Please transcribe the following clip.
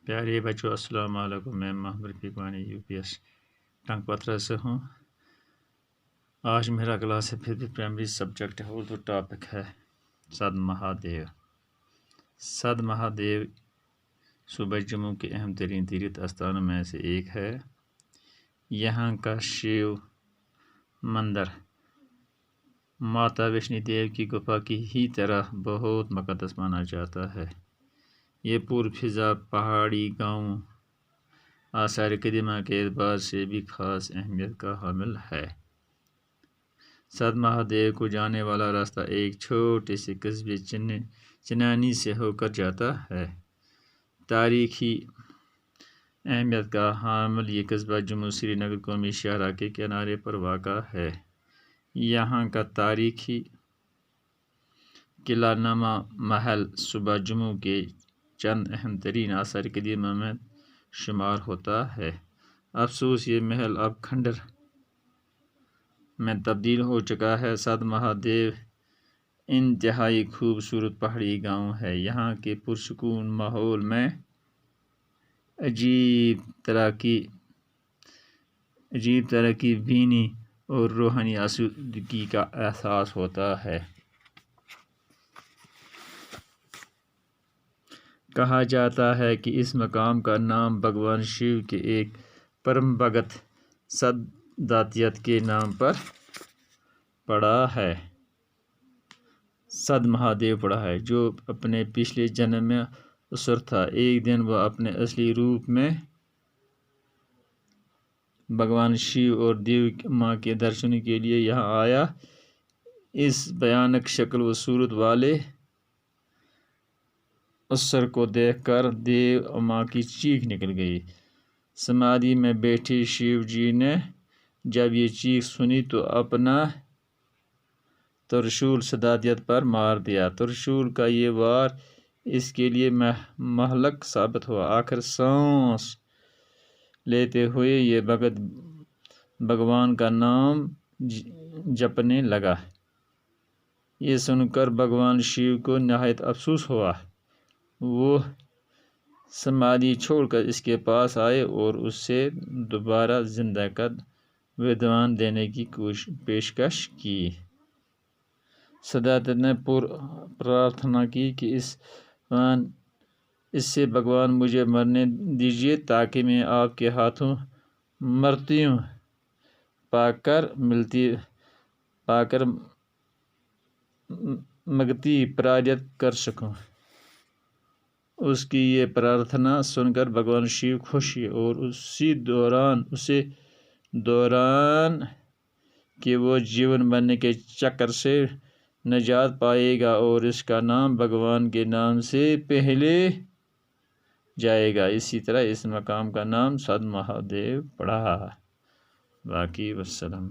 پیارے بچوں السلام علیکم، میں محمد رفیق وانی UPS ٹنگ پتھرا سے ہوں۔ آج میرا کلاس ہے 5th پرائمری سبجیکٹ ہے، اردو ٹاپک ہے سد مہادیو۔ سد مہادیو صوبہ جموں کے اہم ترین تیرتھ استانوں میں سے ایک ہے۔ یہاں کا شیو مندر ماتا ویشنو دیو کی گفا کی ہی طرح بہت مقدس مانا جاتا ہے۔ یہ پرفضا پہاڑی گاؤں آثار قدیمہ کے اعتبار سے بھی خاص اہمیت کا حامل ہے۔ سد مہادیو کو جانے والا راستہ ایک چھوٹے سے قصبے چنانی سے ہو کر جاتا ہے۔ تاریخی اہمیت کا حامل یہ قصبہ جموں سری نگر قومی شاہراہ کے کنارے پر واقع ہے۔ یہاں کا تاریخی قلعہ نما محل صوبہ جموں کے چند اہم ترین آثار قدیمہ میں شمار ہوتا ہے۔ افسوس یہ محل اب کھنڈر میں تبدیل ہو چکا ہے۔ سد مہادیو انتہائی خوبصورت پہاڑی گاؤں ہے۔ یہاں کے پرسکون ماحول میں عجیب طرح کی بینی اور روحانی آسودگی کا احساس ہوتا ہے۔ کہا جاتا ہے کہ اس مقام کا نام بھگوان شیو کے ایک پرم بھگت سداتیت کے نام پر پڑا ہے، جو اپنے پچھلے جنم میں اسور تھا۔ ایک دن وہ اپنے اصلی روپ میں بھگوان شیو اور دیو ماں کے درشن کے لیے یہاں آیا۔ اس بھیانک شکل و صورت والے اسور کو دیکھ کر دیو ماں کی چیخ نکل گئی۔ سمادھی میں بیٹھے شیو جی نے جب یہ چیخ سنی تو اپنا ترشول سداتیت پر مار دیا۔ ترشول کا یہ وار اس کے لیے مہلک ثابت ہوا۔ آخر سانس لیتے ہوئے یہ بھگت بھگوان کا نام جپنے لگا۔ یہ سن کر بھگوان شیو کو نہایت افسوس ہوا۔ وہ سمادھی چھوڑ کر اس کے پاس آئے اور اس سے دوبارہ زندہ کر ودھان دینے کی پیشکش کی۔ سداتیت نے پرارتھنا کی کہ اس سے بھگوان مجھے مرنے دیجیے تاکہ میں آپ کے ہاتھوں مرتیو پا کر مگتی پراپت کر سکوں۔ اس کی یہ پرارتھنا سن کر بھگوان شیو خوش ہوئے اور اسی دوران کہ وہ جیون مرنے کے چکر سے نجات پائے گا اور اس کا نام بھگوان کے نام سے پہلے جائے گا۔ اسی طرح اس مقام کا نام سد مہادیو پڑا۔ باقی والسلام۔